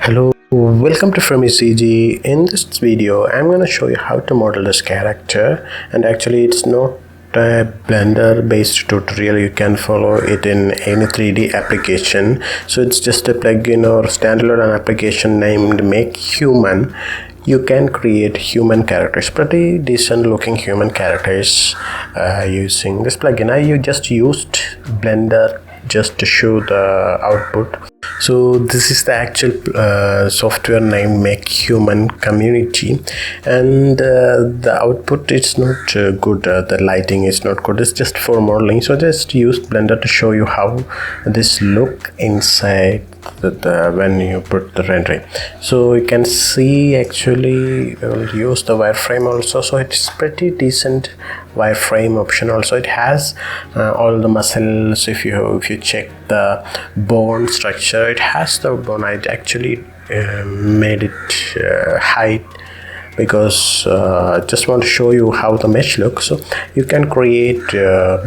Hello, welcome to From CG. In this video, I'm going to show you how to model this character, and actually it's not a Blender based tutorial. You can follow it in any 3D application. So it's just a plugin or standalone application named MakeHuman. You can create human characters, pretty decent looking human characters using this plugin. I just used Blender just to show the output. So this is the actual software named MakeHuman community, and the output is not good. The lighting is not good. It's just for modeling. So just use Blender to show you how this look inside when you put the rendering. So you can see actually we'll use the wireframe also. So it's pretty decent wireframe option. Also it has all the muscles. If you check the bone structure, it has the bone. I actually made it hide because I just want to show you how the mesh looks. So you can create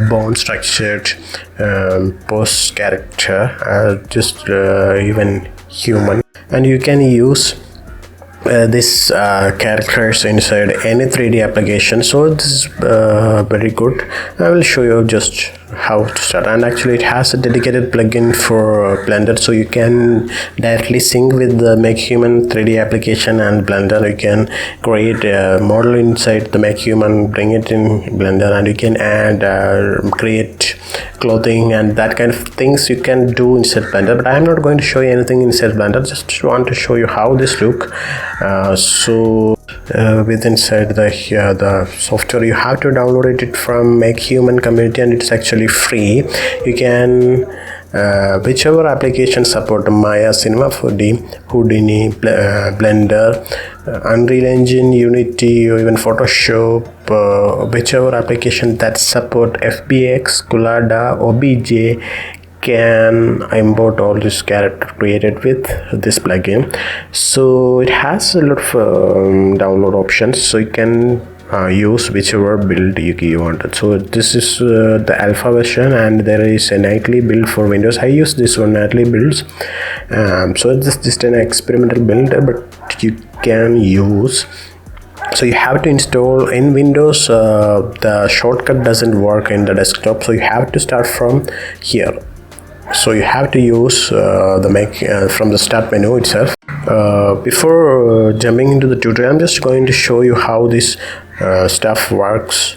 bone structured post character, just even human, and you can use this characters inside any 3D application. So this is very good. I will show you just how to start, and actually it has a dedicated plugin for Blender, so you can directly sync with the MakeHuman 3D application and Blender. You can create a model inside the MakeHuman, bring it in Blender, and you can add create clothing and that kind of things you can do inside Blender. But I am not going to show you anything inside Blender, just want to show you how this look. With inside the software, you have to download it from MakeHuman community, and it's actually free. You can whichever application support Maya, Cinema 4D, Houdini, Blender, Unreal Engine, Unity, or even Photoshop, whichever application that support FBX, Collada, OBJ, can import all this character created with this plugin. So it has a lot of download options, so you can use whichever build you wanted. So this is the alpha version, and there is a nightly build for Windows. I use this one, nightly builds. So it's just an experimental build, but you can use. So you have to install in Windows. The shortcut doesn't work in the desktop, so you have to start from here. So you have to use the from the start menu itself. Before jumping into the tutorial, I'm just going to show you how this stuff works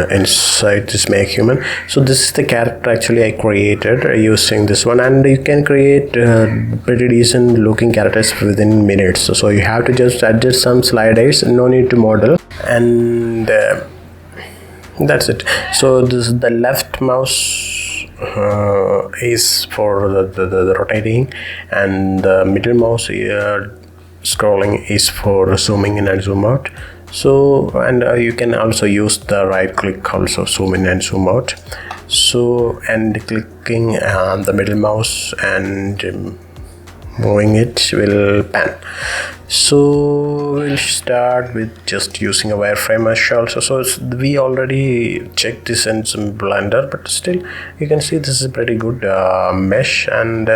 inside this MakeHuman. So this is the character actually I created using this one, and you can create pretty decent looking characters within minutes. So you have to just adjust some sliders, no need to model, and that's it. So this is the left mouse is for the rotating, and the middle mouse scrolling is for zooming in and zoom out. So, and you can also use the right click, also zoom in and zoom out. So, and clicking on the middle mouse and moving it will pan. So we'll start with just using a wireframe mesh also. So we already checked this in some Blender, but still you can see this is a pretty good mesh, and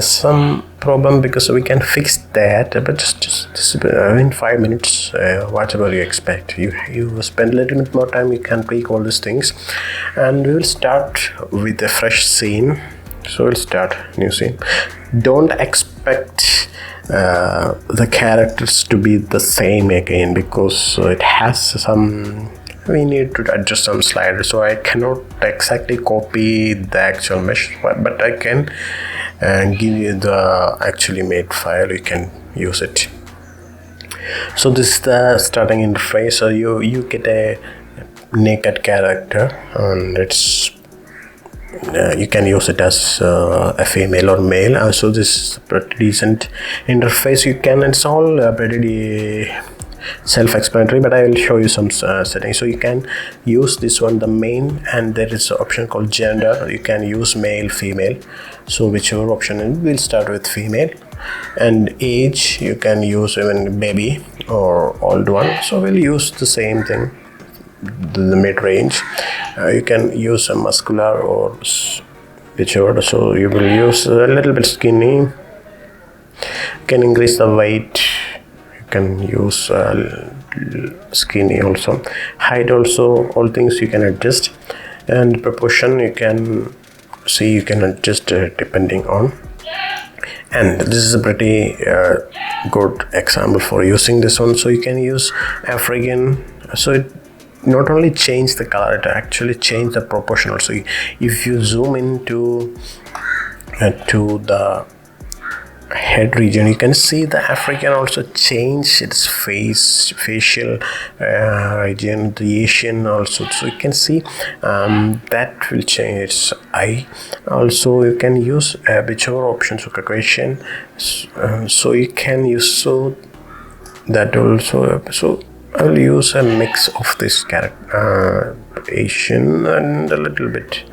some problem because we can fix that, but just in 5 minutes, whatever you expect, you spend a little bit more time, you can tweak all these things. And we will start with a fresh scene. So we'll start new scene. Don't expect the characters to be the same again, because it has some, we need to adjust some sliders. So I cannot exactly copy the actual mesh, but I can give you the actually made file. You can use it. So this is the starting interface. So you get a naked character, and it's you can use it as a female or male. So this is a pretty decent interface. You can, it's all pretty self-explanatory, but I will show you some settings. So you can use this one, the main, and there is an option called gender. You can use male, female, so whichever option. We'll start with female. And age, you can use even baby or old one. So we'll use the same thing, the mid-range. You can use a muscular or whichever. So you will use a little bit skinny, can increase the weight, you can use skinny also, height also, all things you can adjust, and proportion you can see, you can adjust depending on. And this is a pretty good example for using this one. So you can use African, so it not only change the color, it actually change the proportion also. If you zoom into to the head region, you can see the African also change its facial region, the Asian also, so you can see that will change its eye also. You can use whichever options for Caucasian, so you can use, so that also. So I will use a mix of this character, Asian and a little bit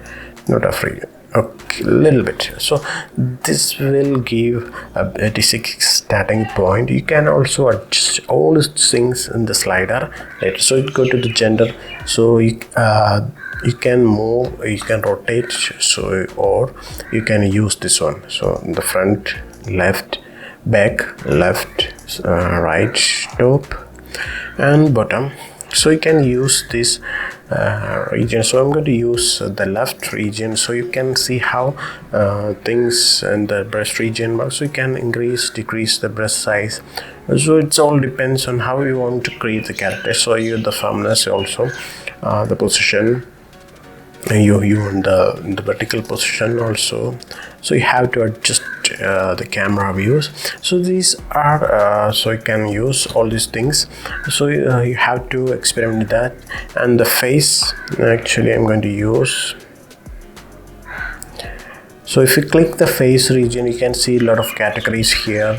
not African, okay, a little bit. So this will give a 86 starting point. You can also adjust all these things in the slider later. So you go to the gender, so you can move, you can rotate, so, or you can use this one. So in the front, left, back, left, right, top and bottom. So you can use this region. So I'm going to use the left region, so you can see how things in the breast region work. So you can increase, decrease the breast size. So it's all depends on how you want to create the character. So you the firmness also, the position, you in the vertical position also. So you have to adjust the camera views. So these are so you can use all these things. So you have to experiment with that. And the face, actually I'm going to use, so if you click the face region, you can see a lot of categories here.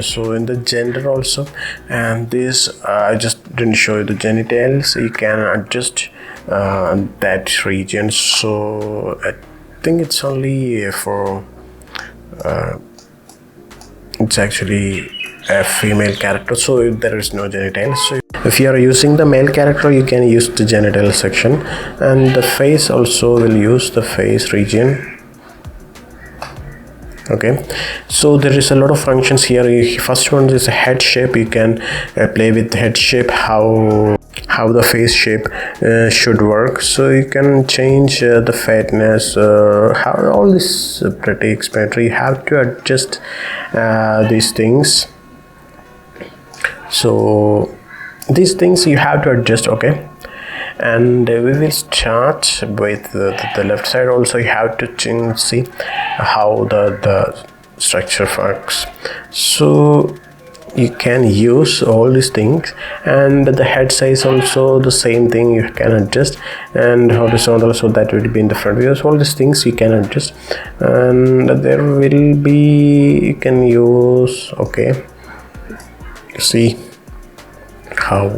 So in the gender also, and this I just didn't show you the genitals. You can adjust that region. So I think it's only for it's actually a female character, so there is no genitals. So if you are using the male character, you can use the genital section, and the face also will use the face region. Okay, so there is a lot of functions here. First one is a head shape. You can play with the head shape, how the face shape should work. So you can change the fatness, how all this pretty explanatory. You have to adjust these things. So these things you have to adjust. Okay, and we will start with the left side also. You have to see how the structure works. So you can use all these things, and the head size also the same thing you can adjust, and horizontal, so that will be in the front view. So all these things you can adjust, and there will be, you can use, okay, see how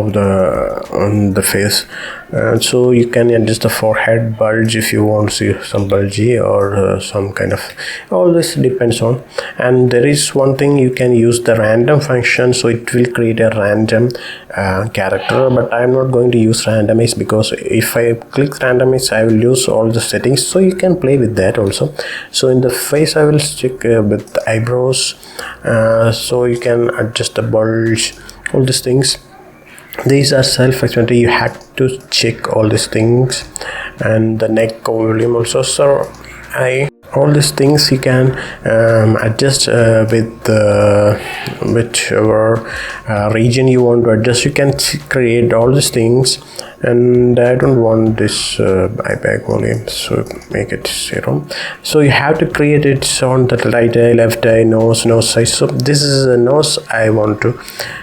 the face, so you can adjust the forehead bulge if you want to see some bulgy or some kind of, all this depends on. And there is one thing, you can use the random function, so it will create a random character, but I'm not going to use randomize, because if I click randomize I will lose all the settings. So you can play with that also. So in the face I will stick with the eyebrows, so you can adjust the bulge, all these things. These are self-explanatory, you have to check all these things. And the neck volume also, so all these things you can adjust with whichever region you want to adjust. You can create all these things, and I don't want this eye volume, so make it 0. So you have to create it on the right eye, left eye, nose size. So this is a nose I want to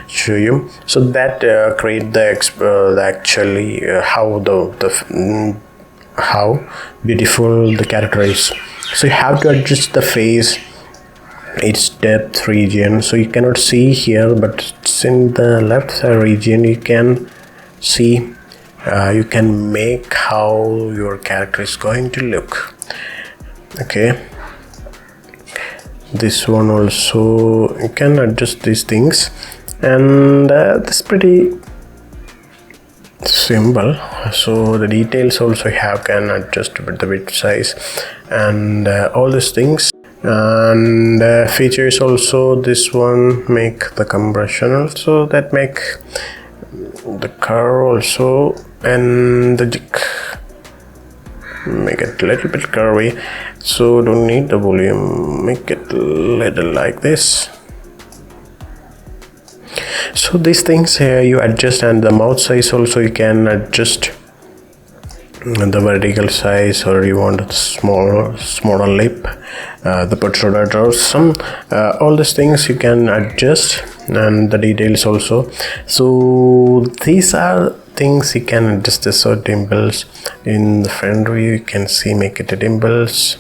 show you. So that create the actually how how beautiful the character is. So you have to adjust the face, its depth region. So you cannot see here, but it's in the left side region. You can see, you can make how your character is going to look. Okay, this one also you can adjust these things, and this pretty simple. So the details also you have can adjust with the bit size and all these things. And features also, this one make the compression also, that make the curve also, and the jig make it a little bit curvy, so don't need the volume, make it a little like this. So these things here you adjust, and the mouth size also you can adjust the vertical size, or you want a smaller lip, the protruder or some all these things you can adjust, and the details also. So these are things you can adjust. This or dimples in the front view, you can see, make it a dimples,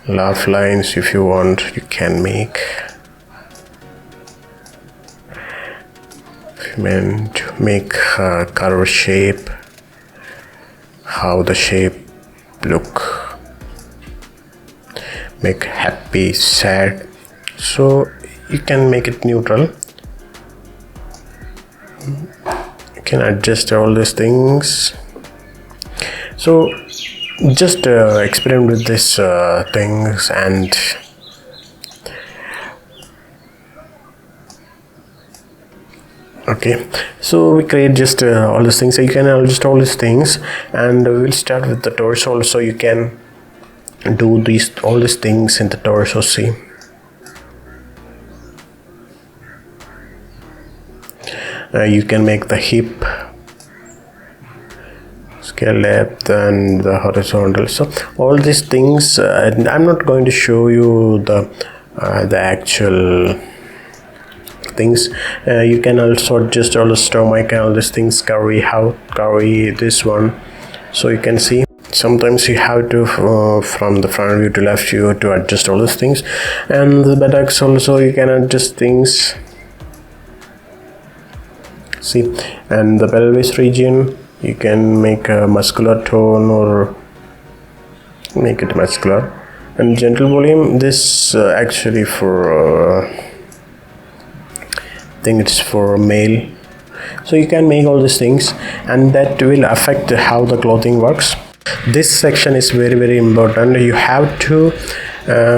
laugh lines if you want, you can make. Meant to make curve shape, how the shape look, make happy, sad, so you can make it neutral. You can adjust all these things. So just experiment with these things, and okay, so we create just all these things. So you can adjust all these things, and we'll start with the torso also. You can do all these things in the torso. See, you can make the hip, scale depth, and the horizontal. So all these things, I'm not going to show you the actual things. You can also adjust all the stomach and all these things, curvy this one. So you can see sometimes you have to from the front view to left view to adjust all these things. And the buttocks also you can adjust things, see. And the pelvis region you can make a muscular tone or make it muscular. And gentle volume, this actually for I think it's for male. So you can make all these things, and that will affect how the clothing works. This section is very important. You have to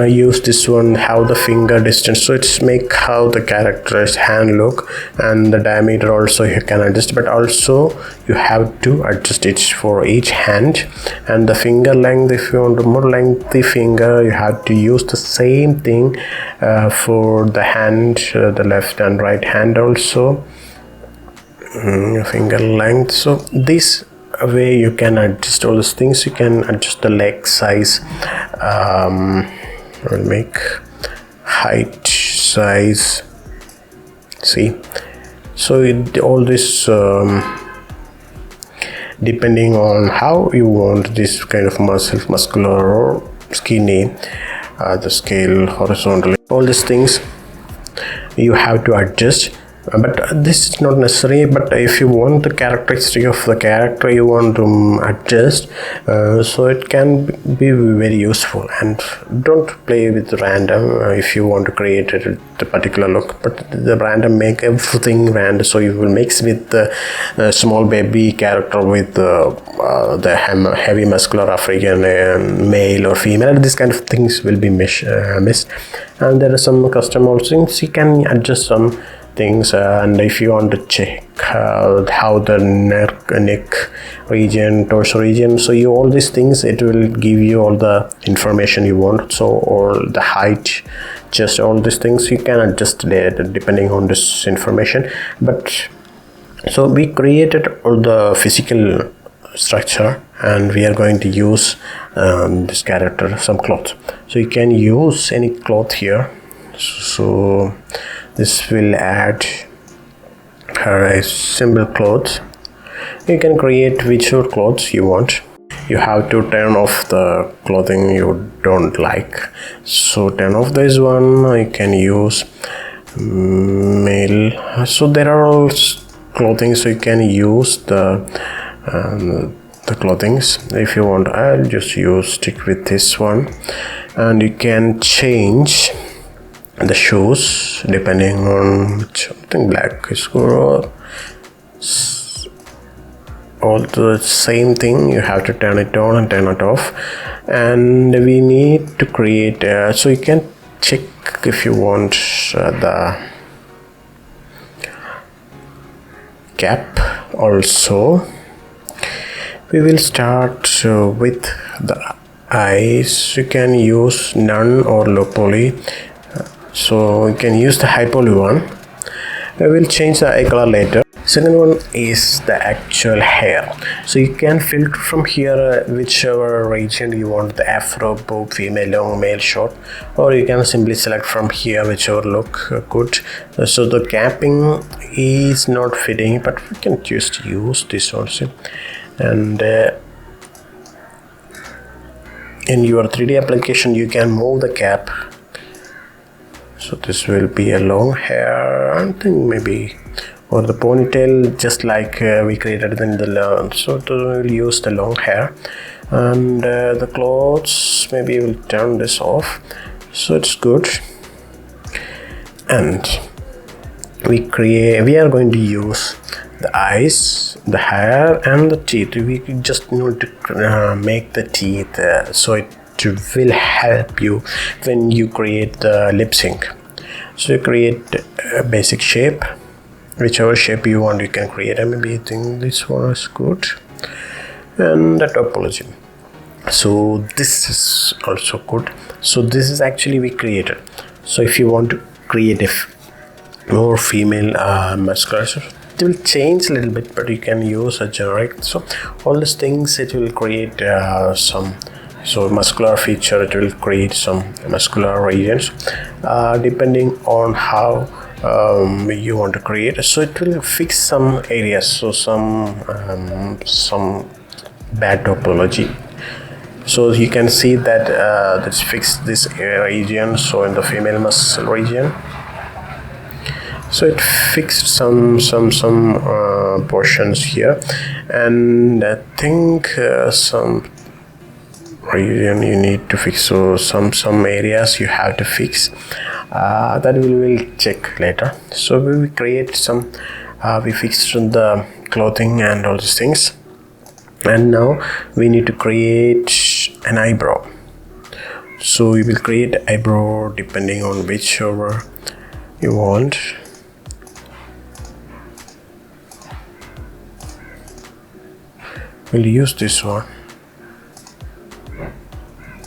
use this one, how the finger distance, so it's make how the character's hand look, and the diameter also you can adjust, but also you have to adjust it for each hand. And the finger length, if you want a more lengthy finger, you have to use the same thing for the hand, the left and right hand also, finger length. So this way you can adjust all those things. You can adjust the leg size, will make height, size, see. So all this depending on how you want this kind of muscular or skinny, the scale horizontally, all these things you have to adjust. But this is not necessary, but if you want the characteristic of the character you want to adjust, so it can be very useful. And don't play with random if you want to create the particular look, but the random, make everything random, so you will mix with the small baby character with the heavy muscular African male or female. This kind of things will be missed. And there are some custom also things you can adjust some things. And if you want to check how the neck region, torso region, so you all these things, it will give you all the information you want. So or the height, just all these things you can adjust there depending on this information. But so we created all the physical structure, and we are going to use this character, some cloth. So you can use any cloth here. So this will add her a simple cloth. You can create whichever clothes you want. You have to turn off the clothing you don't like. So turn off this one. You can use male. So there are all clothing, so you can use the clothings if you want. I'll just stick with this one. And you can change the shoes depending on which, I think black is good, all the same thing. You have to turn it on and turn it off. and we need to create so you can check if you want the cap. Also we will start with the eyes. You can use none or low poly, so you can use the high poly one. I will change the eye color later. Second one is the actual hair, so you can filter from here whichever region you want, the afro, bob, female, long, male, short, or you can simply select from here whichever look good. So the capping is not fitting, but we can just use this also. And in your 3D application you can move the cap, so this will be a long hair, I think, maybe, or the ponytail, just like we created in the learn. So we'll use the long hair. And the clothes, maybe we'll turn this off, so it's good. And we are going to use the eyes, the hair, and the teeth. We just need to make the teeth so it will help you when you create the lip sync. So you create a basic shape, whichever shape you want you can create. Maybe I think this one is good, and the topology. So this is also good. So this is actually we created. So if you want to create a more female musculature, it will change a little bit, but you can use a generic. So all these things, it will create some muscular feature, it will create some muscular regions depending on how you want to create. So it will fix some areas, so some bad topology. So you can see that let's fix this region. So in the female muscle region, so it fixed some portions here, and I think some region you need to fix. So some areas you have to fix. That we will check later. So we will create some. We fixed the clothing and all these things, and now we need to create an eyebrow. So we will create eyebrow depending on whichever you want. We'll use this one.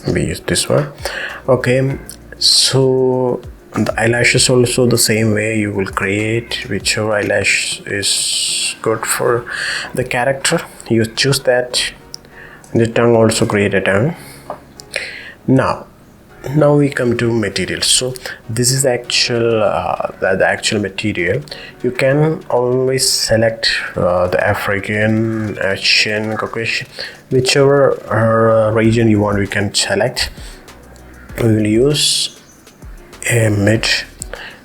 We use this one. Okay, so the eyelashes also the same way. You will create whichever eyelash is good for the character. You choose that. The tongue, also create a tongue. Now we come to materials. So this is actual the actual material. You can always select the African, Asian, Caucasian, whichever region you want. We can select. We will use a mid.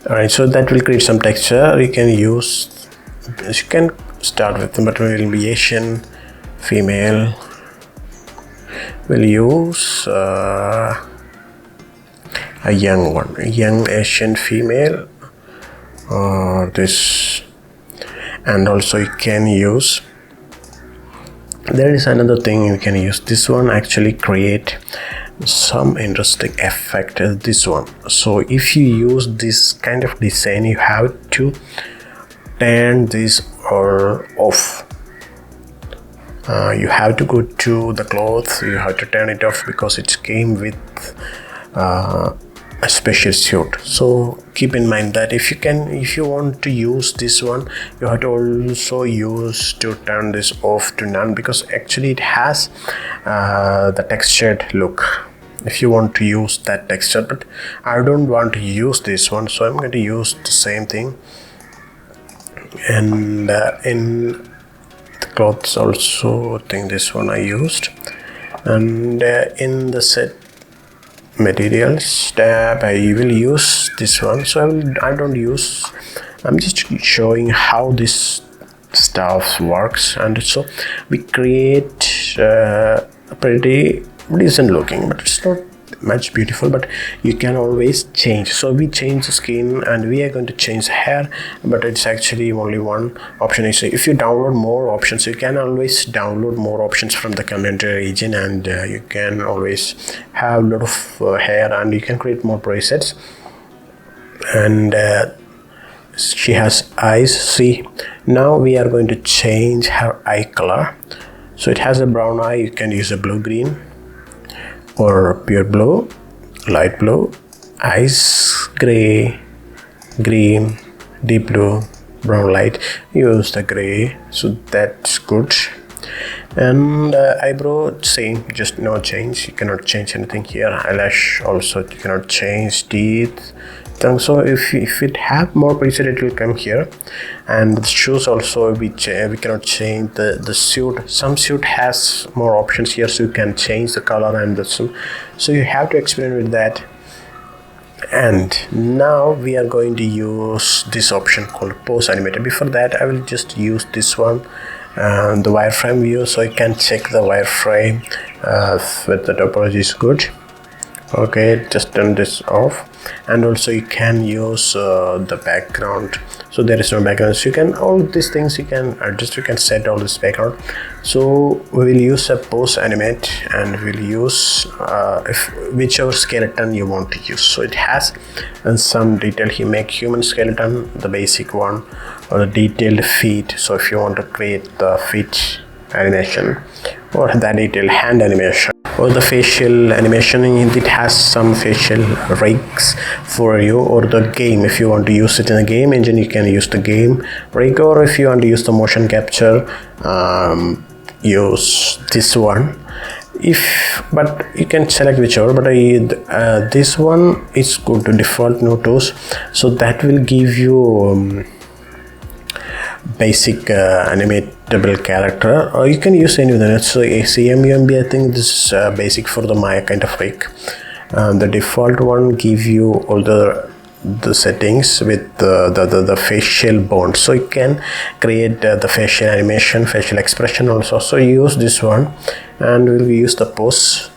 Alright, so that will create some texture. You can start with them, but we will be Asian, female. We'll use a young one, a young Asian female, or this. And also you can use, there is another thing you can use. This one actually create some interesting effect as this one. So if you use this kind of design, you have to turn this or off. You have to go to the clothes, you have to turn it off, because it came with a special suit. So keep in mind that if you want to use this one, you have to also use to turn this off to none, because actually it has the textured look. If you want to use that texture, but I don't want to use this one, so I'm going to use the same thing. And in the clothes also, I think this one I used. And in the set materials tab, I will use this one. So I'm just showing how this stuff works. And so we create pretty decent looking, but it's not much beautiful, but you can always change. So we change the skin and we are going to change the hair, but it's actually only one option. So if you download more options, you can always download more options from the community region, and you can always have a lot of hair, and you can create more presets. And she has eyes. See, now we are going to change her eye color. So it has a brown eye. You can use a blue green or pure blue, light blue, ice gray, green, deep blue, brown light. Use the gray, so that's good. And eyebrow, same, just no change. You cannot change anything here. Eyelash also you cannot change. Teeth. So if it have more preset, it will come here. And the shoes also we cannot change. The suit, some suit has more options here, so you can change the color and the suit. So you have to experiment with that. And now we are going to use this option called pose animator. Before that, I will just use this one, the wireframe view, so I can check the wireframe with the topology is good. Okay, just turn this off. And also you can use the background, so there is no background. So you can, all these things you can adjust, you can set all this background. So we will use a pose animate, and we'll use whichever skeleton you want to use. So it has some detail here, MakeHuman skeleton, the basic one, or the detailed feet. So if you want to create the feet animation, or the detailed hand animation, or the facial animation, it has some facial rigs for you. Or the game, if you want to use it in a game engine, you can use the game rig. Or if you want to use the motion capture, use this one. But you can select whichever, but this one is good to default no tools, so that will give you basic animatable character, or you can use any of them. So CMUMB, I think this is basic for the Maya kind of rig. The default one give you all the settings with the facial bond, so you can create the facial animation, facial expression also. So use this one, and we'll use the pose.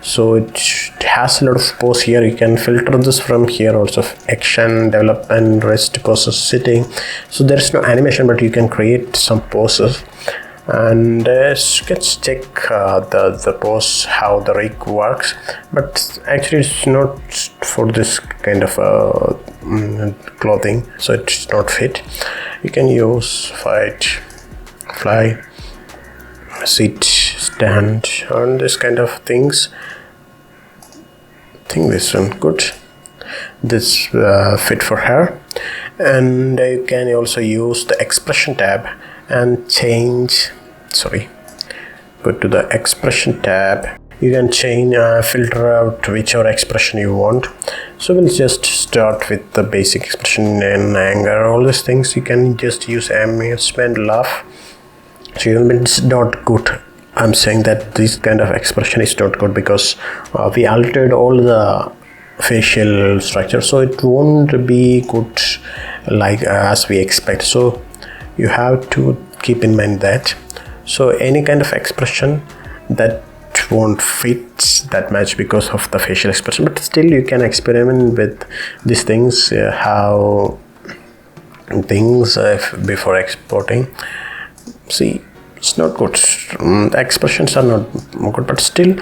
So it has a lot of pose here. You can filter this from here also, action, development, rest, poses, sitting. So there is no animation, but you can create some poses. And let's check the pose, how the rig works. But actually it's not for this kind of clothing, so it's not fit. You can use fight, fly, sit, stand, and this kind of things. I think this one good. This fit for her. And you can also use the expression tab and change. Go to the expression tab. You can change, filter out whichever expression you want. So we'll just start with the basic expression in anger. All these things you can just use amusement, laugh. So it's not good. I'm saying that this kind of expression is not good because we altered all the facial structure, so it won't be good like as we expect. So you have to keep in mind that. So any kind of expression that won't fit that much because of the facial expression, but still you can experiment with these things, how things before exporting. See, it's not good. The expressions are not good, but still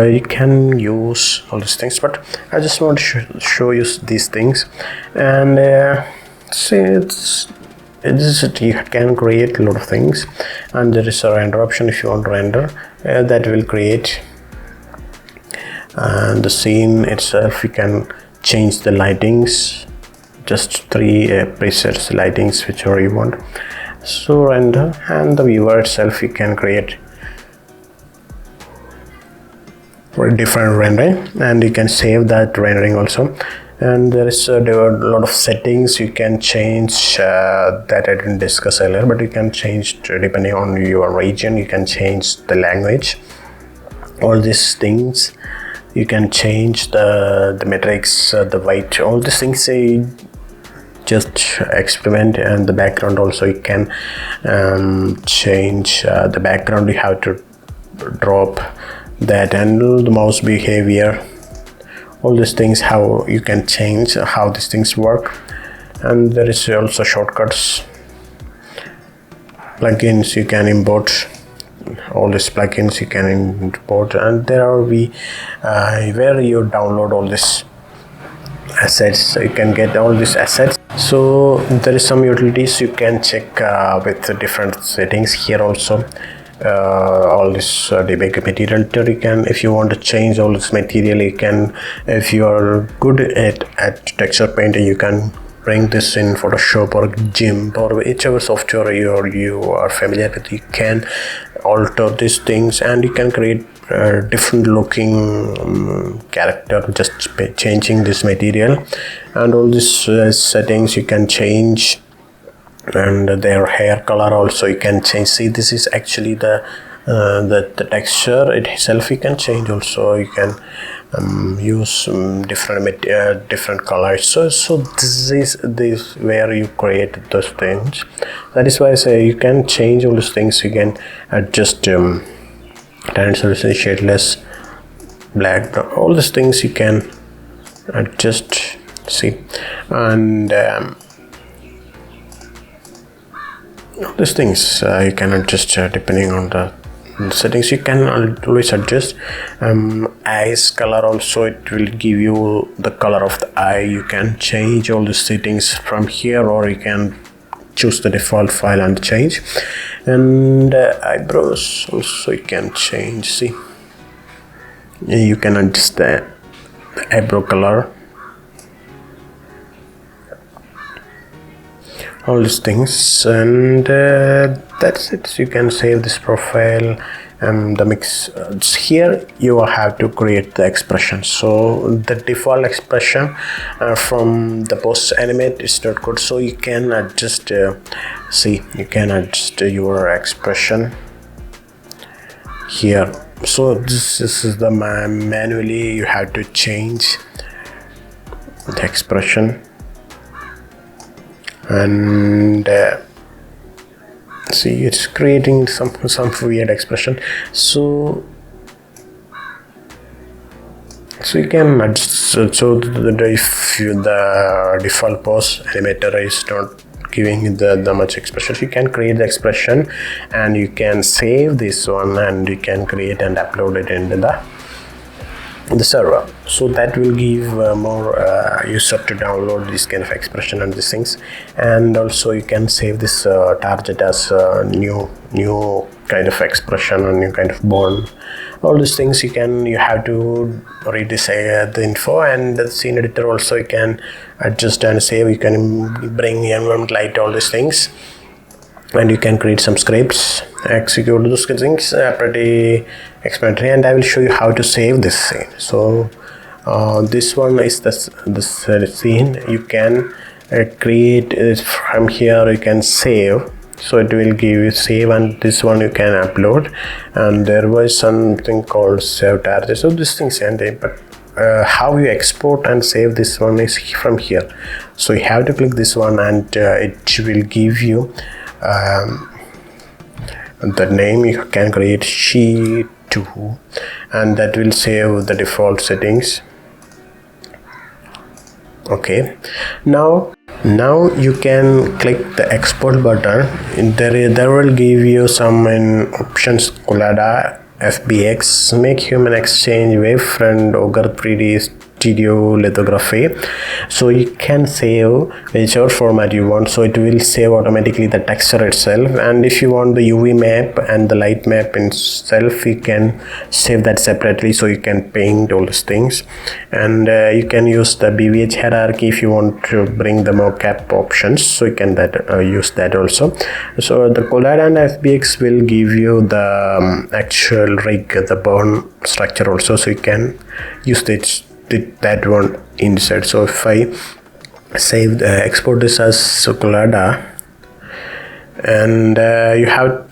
you can use all these things. But I just want to show you these things. And see, you can create a lot of things, and there is a render option. If you want to render, that will create the scene itself. You can change the lightings, just 3 presets lightings, whichever you want. So render, and the viewer itself you can create for a different rendering, and you can save that rendering also. And there is a lot of settings you can change that I didn't discuss earlier, but you can change depending on your region. You can change the language, all these things. You can change the metrics, the white, all these things. Just experiment. And the background also you can change the background. You have to drop that handle the mouse behavior, all these things, how you can change how these things work. And there is also shortcuts, plugins you can import, all these plugins you can import. And there are where you download all this assets, so you can get all these assets. So there is some utilities you can check with different settings here also. All this debug material editor, you can, if you want to change all this material, you can, if you are good at texture painting, you can bring this in Photoshop or GIMP or whichever software you are familiar with. You can alter these things and you can create different looking character just changing this material. And all these settings you can change, and their hair color also you can change. See, this is actually the texture itself you can change also. You can use different colors. So this is where you create those things. That is why I say you can change all these things. You can adjust translucent, shadeless, black, all these things you can adjust. See, and all these things you can adjust depending on the settings. You can always adjust eyes color also. It will give you the color of the eye. You can change all the settings from here, or you can choose the default file and change. And eyebrows also you can change. See, you can adjust the eyebrow color, all these things. And that's it. So you can save this profile and the mix. Here you have to create the expression. So the default expression from the post animate is not good, so you can adjust see, you can adjust your expression here. So this is the manually you have to change the expression. And see, it's creating some weird expression. So you can adjust. So if the default pose animator is not giving the much expression, you can create the expression and you can save this one, and you can create and upload it into the server. So that will give more user to download this kind of expression and these things. And also you can save this target as a new kind of expression and new kind of bond. All these things you have to read this the info. And the scene editor also you can adjust and save. You can bring environment light, all these things, and you can create some scripts, execute those things. Pretty explanatory, and I will show you how to save this scene. So this one is the scene. You can create it from here. You can save, so it will give you save, and this one you can upload. And there was something called save target. So these things, and but how you export and save this one is from here. So you have to click this one, and it will give you the name. You can create sheet 2, and that will save the default settings. Okay, now you can click the export button. There will give you some options: Collada, FBX, MakeHuman, Exchange, Wavefront, Ogre 3D, Studio, Lithography. So you can save whichever format you want. So it will save automatically the texture itself. And if you want the UV map and the light map itself, you can save that separately. So you can paint all these things. And you can use the BVH hierarchy if you want to bring the mocap options. So you can use that also. So the Collada and FBX will give you the actual rig, the burn structure also. So you can use that one inside. So if I export this as Collada, and you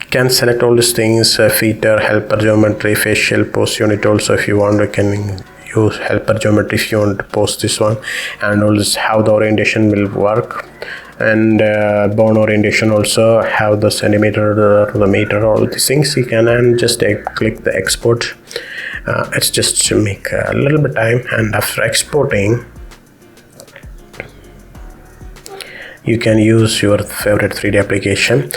can select all these things: feature, helper geometry, facial, pose unit. Also, if you want, you can use helper geometry if you want to post this one, and all this how the orientation will work. And bone orientation also, how the centimeter, the meter, all these things you can, and just click the export. It's just to make a little bit time, and after exporting you can use your favorite 3D application.